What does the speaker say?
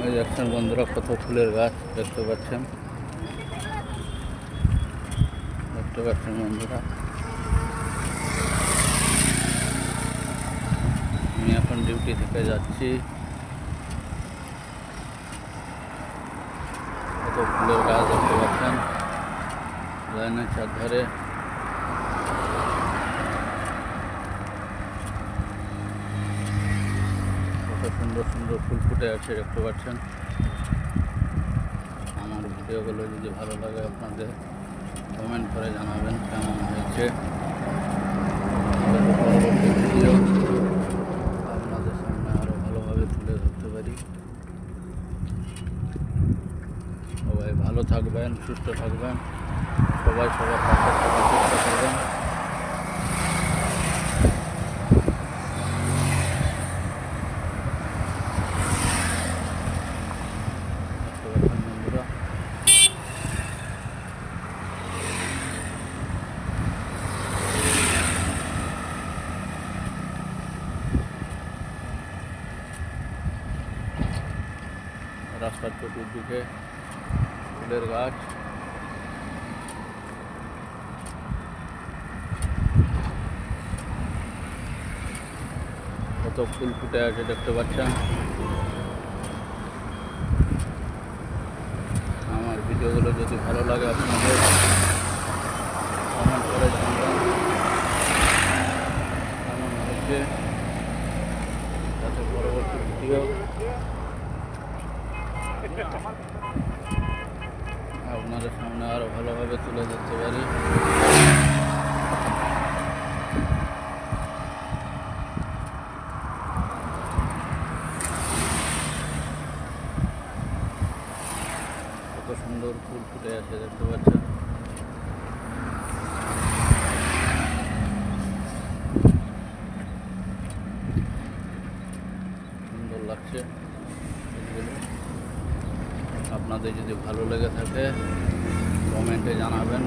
এই দেখছেন বন্ধুরা, কত ফুলের গাছ দেখতে পাচ্ছেন বন্ধুরা। আমি এখন ডিউটি থেকে যাচ্ছি। কত ফুলের গাছ দেখতে পাচ্ছেন লাইনের চারধারে। কত সুন্দর সুন্দর ফুল ফুটে আছে দেখতে পাচ্ছেন। আমার ভিডিওগুলো যদি ভালো লাগে আপনাদের কমেন্ট করে জানাবেন কেমন হয়েছে। পরবর্তী ভিডিও আপনাদের সামনে আরও ভালোভাবে তুলে ধরতে পারি। সবাই ভালো থাকবেন, সুস্থ থাকবেন, সবাই সবার পাশে থাকার চেষ্টা করবেন। বন্ধুরা, রাস্তার চতুর্দিকে ফুলের গাছ। কত ফুল ফুটে আছে দেখতে পাচ্ছেন। আমার ভিডিওগুলো যদি ভালো লাগে আপনাদের কমেন্ট করে জানাবেন কেমন হয়েছে, যাতে পরবর্তী ভিডিও আপনাদের সামনে আরও ভালোভাবে তুলে ধরতে পারি। কত সুন্দর ফুল ফুটে আছে দেখতে পাচ্ছেন। সুন্দর লাগছে ফুলগুলো। আপনাদের যদি ভালো লেগে থাকে কমেন্টে জানাবেন।